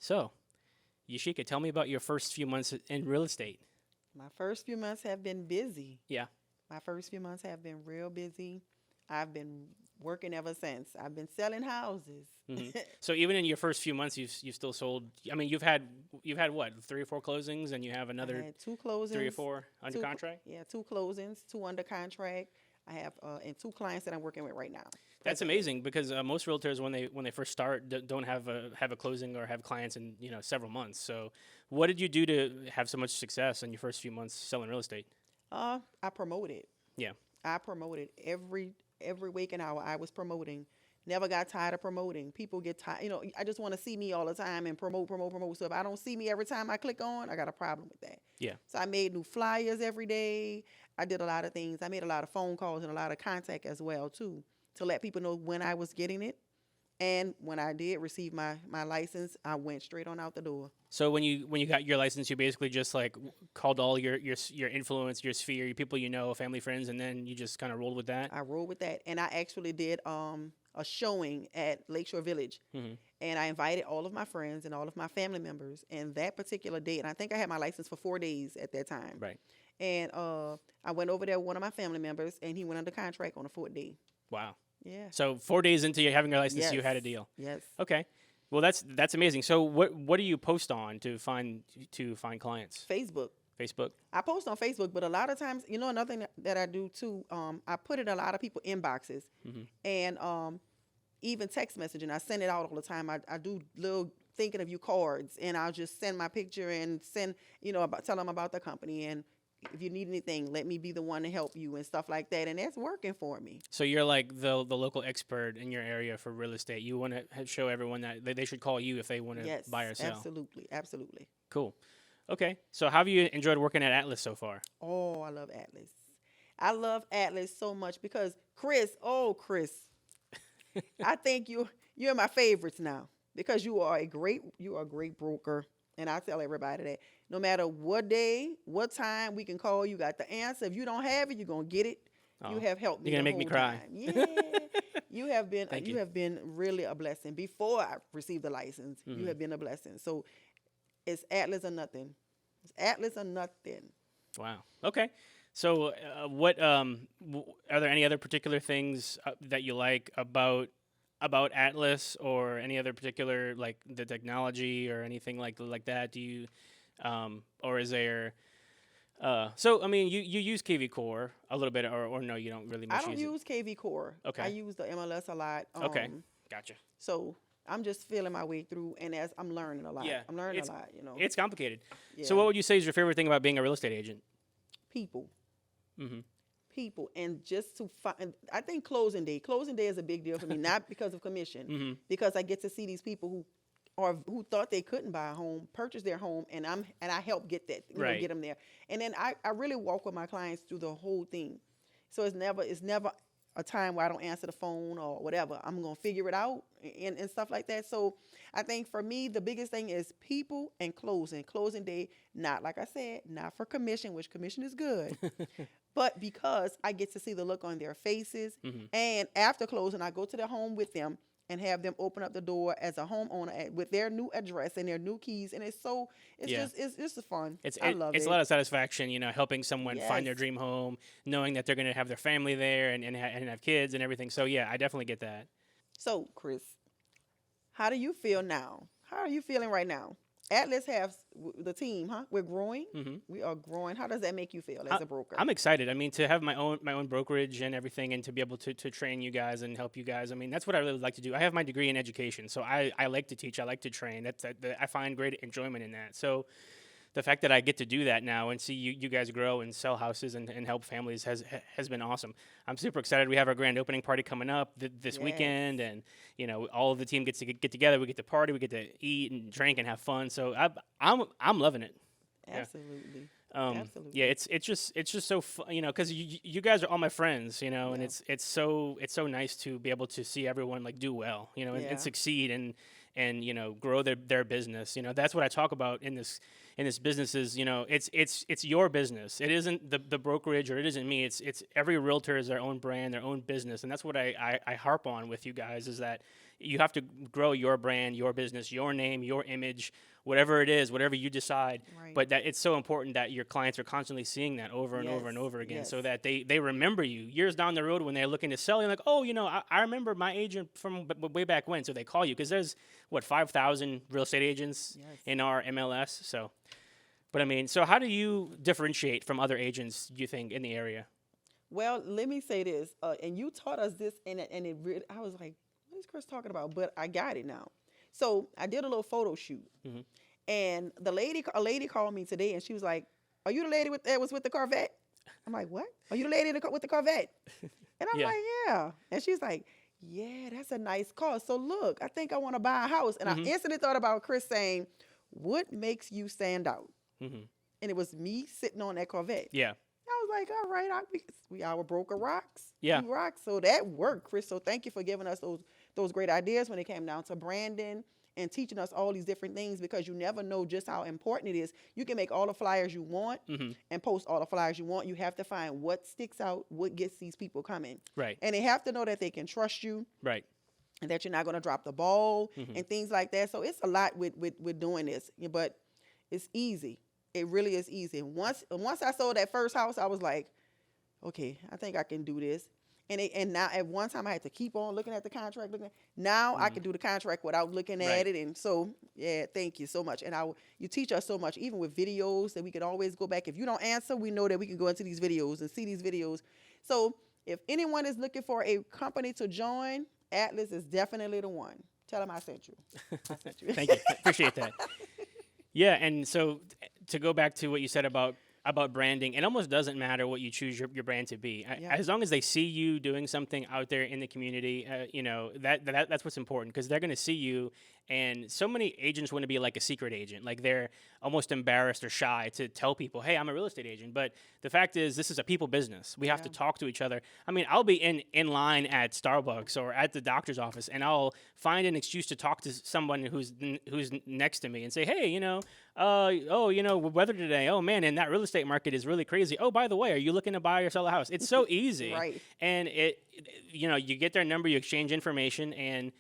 So, Yashica, tell me about your first few months in real estate. My first few months have been busy. Yeah. My first few months have been real busy. I've been working ever since. I've been selling houses. So even in your first few months, you've still sold. I mean, you've had what, 3 or 4 closings, and you have I another had two 3 or 4 closings, under contract. yeah, two closings, two under contract. I have and two clients that I'm working with right now. That's Presently. amazing because most realtors, when they first start, don't have a closing or have clients in several months. So, what did you do to have so much success in your first few months selling real estate? I promoted. Yeah. I promoted every waking hour. I was promoting. Never got tired of promoting. People get tired. I just want to see me all the time and promote, promote, promote. So if I don't see me every time I click on, I got a problem with that. Yeah. So I made new flyers every day. I did a lot of things. I made a lot of phone calls and a lot of contact as well too, to let people know when I was getting it. And when I did receive my license, I went straight on out the door. So when you got your license, you basically just like called all your influence, your sphere, your people family, friends, and then you just kind of rolled with that. I rolled with that, and I actually did a showing at Lakeshore Village, Hmm. and I invited all of my friends and all of my family members. And that particular day, and I think I had my license for 4 days at that time. Right. And I went over there with one of my family members, and he went under contract on the fourth day. Wow. Yeah. So 4 days into you having your license, Yes. you had a deal. Yes. Okay. Well, that's amazing. So what do you post on to find clients? Facebook. Facebook. I post on Facebook, but a lot of times, another thing that I do too, I put it in a lot of people inboxes, and even text messaging. I send it out all the time. I do little thinking of you cards, and I'll just send my picture and send, tell them about the company, and if you need anything, let me be the one to help you and stuff like that. And that's working for me. So you're like the local expert in your area for real estate. You want to show everyone that they should call you if they want to Yes, buy or sell. absolutely, absolutely. Cool. Okay. So how have you enjoyed working at Atlas so far? Oh, I love Atlas. I love Atlas so much because Chris, I think you're my favorites now because you are a great broker, and I tell everybody that no matter what day, what time, we can call. You got the answer. If you don't have it, you're gonna get it. You Oh, have helped me. you're gonna the make me whole cry. time. Yeah, you have been Thank you you. have been really a blessing. Before I received the license, you Mhm. have been a blessing. So it's Atlas or nothing. It's Atlas or nothing. Wow. Okay. So what are there any other particular things that you like about Atlas or any other particular like the technology or anything like that? Do you or is there so I mean you use KV Core a little bit or no, you don't really I much don't use it. use KV Core. I Okay. use the MLS a lot. Okay. Gotcha. So I'm just feeling my way through, and as I'm learning a lot. Yeah. I'm learning It's a lot. it's complicated. So Yeah. what would you say is your favorite thing about being a real estate agent? People. Mhm. People, and just to find. I think closing day. Closing day is a big deal for me, not because of commission, Mhm. because I get to see these people who thought they couldn't buy a home, purchase their home, and I help get that, Right. get them there. And then I really walk with my clients through the whole thing. So it's never a time where I don't answer the phone or whatever. I'm gonna figure it out and stuff like that. So I think for me the biggest thing is people and closing. Closing day, not like I said, not for commission, which commission is good, but because I get to see the look on their faces. Mhm. And after closing, I go to the home with them and have them open up the door as a homeowner with their new address and their new keys. And Yeah. it's just fun. It's I love it's it. a lot of satisfaction, helping someone find their Yes. dream home, knowing that they're going to have their family there and have kids and everything. So yeah, I definitely get that. So, Chris, how do you feel now? How are you feeling right now? Atlas has the team, huh? We're growing. Hmm. We are growing. How does that make you feel I, as a broker? I'm excited. I mean, to have my own brokerage and everything, and to be able to train you guys and help you guys. I mean, that's what I really like to do. I have my degree in education, so I like to teach. I like to train. I find great enjoyment in that. So the fact that I get to do that now and see you guys grow and sell houses and help families has been awesome. I'm super excited. We have our grand opening party coming up this Yes. weekend, and all of the team gets to get together. We get to party, we get to eat and drink and have fun. So I'm loving it. Yeah. Absolutely. Yeah, Absolutely. it's just so fun, because you guys are all my friends, and Yeah. it's so nice to be able to see everyone like do well, and Yeah. succeed and grow their business. That's what I talk about in this business is it's your business. It isn't the brokerage or it isn't me. It's every realtor is their own brand, their own business, and that's what I harp on with you guys is that you have to grow your brand, your business, your name, your image, whatever it is, whatever you decide. Right. But that it's so important that your clients are constantly seeing that over and over and Yes, over again, so yes. that they remember you years down the road when they're looking to sell. You're like, oh, I remember my agent from way back when. So they call you because there's what 5,000 real estate agents Yes. in our MLS. So, but I mean, so how do you differentiate from other agents? You think in the area? Well, let me say this, and you taught us this, and it really, I was like, what is Chris talking about? But I got it now. So I did a little photo shoot, Hmm. and a lady called me today, and she was like, "Are you the lady that was with the Corvette?" I'm like, "What? Are you the lady with the Corvette?" And I'm Yeah. like, "Yeah." And she's like, "Yeah, that's a nice car. So look, I think I want to buy a house." And I Hmm. instantly thought about Chris saying, "What makes you stand out?" Hmm. And it was me sitting on that Corvette. Yeah. I was like, all right, we our broker rocks. Yeah. We rock. So that worked, Chris. So thank you for giving us those great ideas when it came down to branding and teaching us all these different things, because you never know just how important it is. You can make all the flyers you want Hmm. and post all the flyers you want. You have to find what sticks out, what gets these people coming. Right. And they have to know that they can trust you Right. and that you're not going to drop the ball Hmm. and things like that. So it's a lot with doing this, but it's easy. It really is easy. And once I sold that first house, I was like, okay, I think I can do this. And now at one time I had to keep on looking at the contract. Now I can do the contract without looking Right. at it. And so, yeah, thank you so much. And you teach us so much, even with videos, that we can always go back. If you don't answer, we know that we can go into these videos and see these videos. So if anyone is looking for a company to join, Atlas is definitely the one. Tell them I sent you. I sent you. Thank you. Appreciate that. Yeah, and so to go back to what you said about branding, it almost doesn't matter what you choose your brand to be. Yeah. As long as they see you doing something out there in the community, that's what's important, because they're going to see you. And so many agents want to be like a secret agent, like they're almost embarrassed or shy to tell people, "Hey, I'm a real estate agent." But the fact is, this is a people business. We have to Yeah. talk to each other. I mean, I'll be in line at Starbucks or at the doctor's office, and I'll find an excuse to talk to someone who's next to me and say, "Hey, weather today. Oh man, and that real estate market is really crazy. Oh, by the way, are you looking to buy or sell a house?" It's so easy, Right. And you get their number, you exchange information, and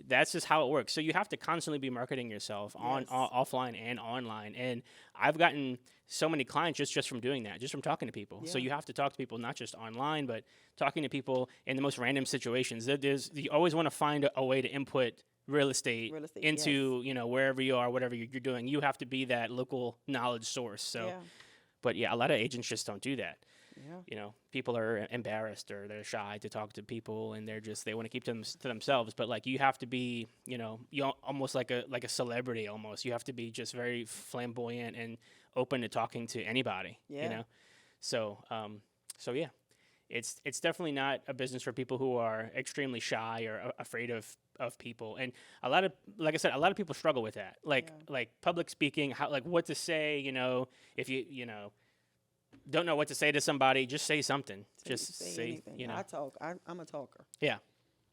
that's just how it works. So you have to constantly be marketing yourself Yes. offline and online. And I've gotten so many clients just from doing that, just from talking to people. So Yeah. you have to talk to people not just online, but talking to people in the most random situations. You always want to find a way to input real estate, Real estate, into wherever you are, whatever you're doing. You have to be that local knowledge source. So, Yeah. but yeah, a lot of agents just don't do that. Yeah. People are embarrassed or they're shy to talk to people, and they want to keep them to themselves. But like, you have to be, you almost like a celebrity almost. You have to be just very flamboyant and open to talking to anybody, Yeah. So, so yeah, it's definitely not a business for people who are extremely shy or afraid of people. And like I said, a lot of people struggle with that. Like public speaking, what to say, if you don't know what to say to somebody, just say something. Just say anything. I talk. I'm a talker. Yeah.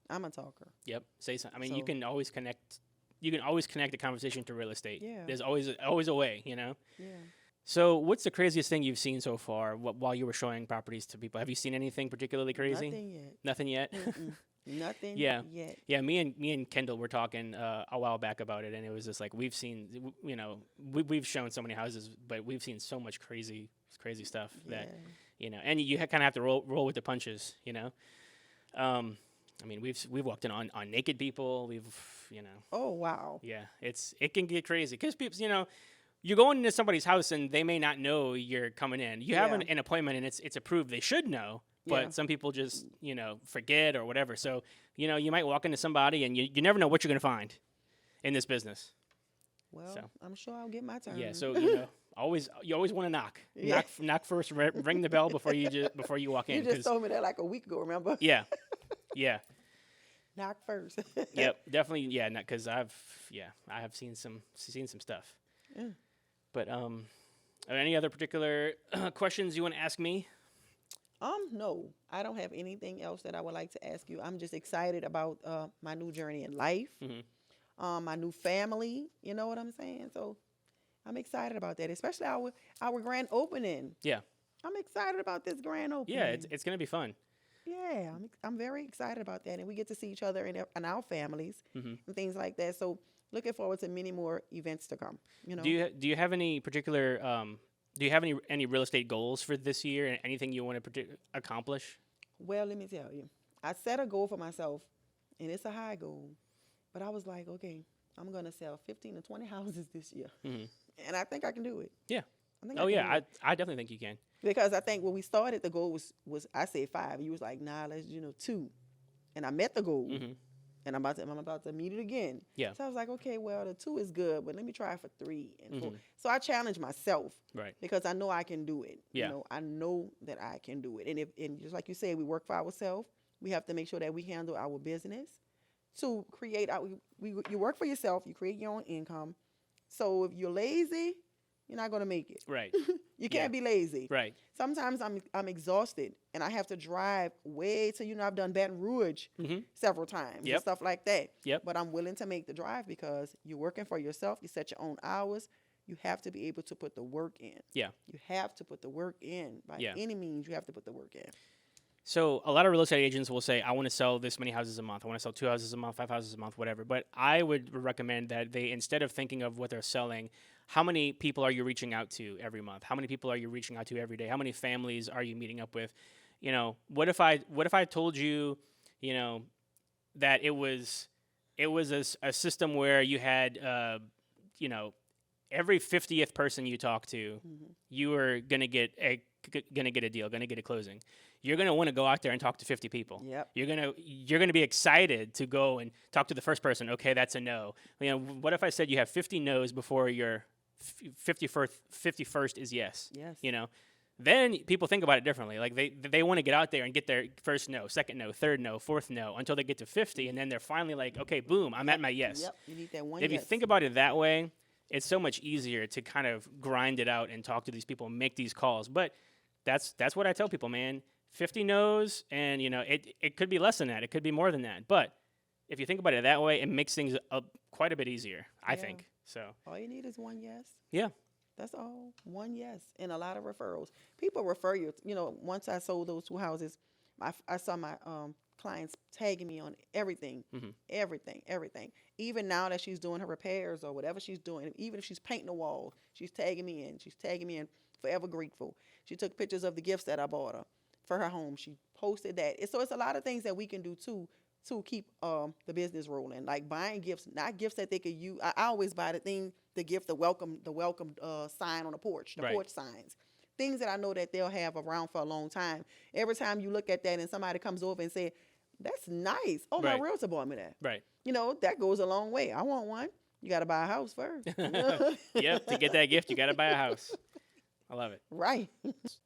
I'm a talker. Yep. Say something. I mean, you So- can always connect. You can always connect the conversation to real estate. Yeah. There's always a way. Yeah. So, what's the craziest thing you've seen so far while you were showing properties to people? Have you seen anything particularly crazy? Nothing yet. Nothing yet. Mm-mm. Nothing Yeah. yet. Yeah, me and Kendall were talking a while back about it, and it was just like we've seen, we've shown so many houses, but we've seen so much crazy stuff that and you kind of have to roll with the punches. I mean, we've walked in on naked people. Oh wow. Yeah, it can get crazy because people, you're going into somebody's house and they may not know you're coming in. You have Yeah. an appointment and it's approved. They should know, but Yeah. some people just forget or whatever. So you might walk into somebody and you never know what you're gonna find in this business. Well, So. I'm sure I'll get my turn. Yeah, so you always want to knock. Yeah. Knock first. Ring the bell before you walk in. You just 'cause- told me that like a week ago. Remember? yeah, Knock first. yep, definitely. Yeah, because I have seen some stuff. Yeah. But are there any other particular questions you want to ask me? No, I don't have anything else that I would like to ask you. I'm just excited about my new journey in life, my new family. You know what I'm saying? So I'm excited about that, especially our grand opening. Yeah. I'm excited about this grand opening. Yeah, it's gonna be fun. Yeah, I'm very excited about that, and we get to see each other in our families Hmm. and things like that. So looking forward to many more events to come. You Do know, you have any particular do you have any real estate goals for this year and anything you want to accomplish? well, let me tell you, I set a goal for myself, and it's a high goal, but I was like, okay, I'm gonna sell 15 to 20 houses this year, Hmm. and I think I can do it. Yeah. I think I Oh can yeah, do I it I definitely think you can. because I think when we started, the goal was I said 5. You was like, nah, let's 2, and I met the goal. Hmm. And I'm about to meet it again. Yeah. So I was like, okay, well, the 2 is good, but let me try for 3 and 4. Hmm. So I challenged myself Right. because I know I can do it. Yeah. I know that I can do it. And just like you said, we work for ourselves. We have to make sure that we handle our business to create our. You work for yourself. You create your own income. So if you're lazy, you're not gonna make it. Right. You Yeah. can't be lazy. Right. Sometimes I'm exhausted and I have to drive way to I've done Baton Rouge Hmm. several times and Yep. stuff like that. Yep. But I'm willing to make the drive because you're working for yourself. You set your own hours. You have to be able to put the work in. Yeah. You have to put the work in by Yeah. any means. You have to put the work in. So a lot of real estate agents will say, I want to sell this many houses a month. I want to sell 2 houses a month, 5 houses a month, whatever. But I would recommend that they, instead of thinking of what they're selling, how many people are you reaching out to every month? How many people are you reaching out to every day? How many families are you meeting up with? What if I told you, that it was a system where you had, you know, every 50th person you talk to, Hmm. you were gonna get a deal, gonna get a closing. You're gonna want to go out there and talk to 50 people. Yep. You're gonna be excited to go and talk to the first person. Okay, that's a no. What if I said you have 50 no's before your 51st is yes? Yes. Then people think about it differently. Like they want to get out there and get their first no, second no, third no, fourth no until they get to 50, and then they're finally like, okay, boom, I'm at my yes. Yep. You need that one. If you yes. think about it that way, it's so much easier to kind of grind it out and talk to these people and make these calls. But that's what I tell people, man. 50 no's, and it could be less than that. It could be more than that. But if you think about it that way, it makes things quite a bit easier, I Yeah. think. So All you need is one yes. yeah, That's all. One yes. And a lot of referrals. People refer you. Once I sold those 2 houses, I saw my clients tagging me on everything. hmm Everything. Even now that she's doing her repairs or whatever she's doing, even if she's painting a wall, she's tagging me in. She's tagging me in. Forever grateful. She took pictures of the gifts that I bought her for her home. She posted that. So it's a lot of things that we can do too to keep the business rolling. Like buying gifts, not gifts that they could use. I always buy the gift, the welcome sign on the porch, the Right. porch signs. Things that I know that they'll have around for a long time. Every time you look at that and somebody comes over and say, "That's nice. Oh, my Right. realtor bought me that." right. That goes a long way. I want one. You got to buy a house first. Yep. To get that gift, you got to buy a house. I love it. Right.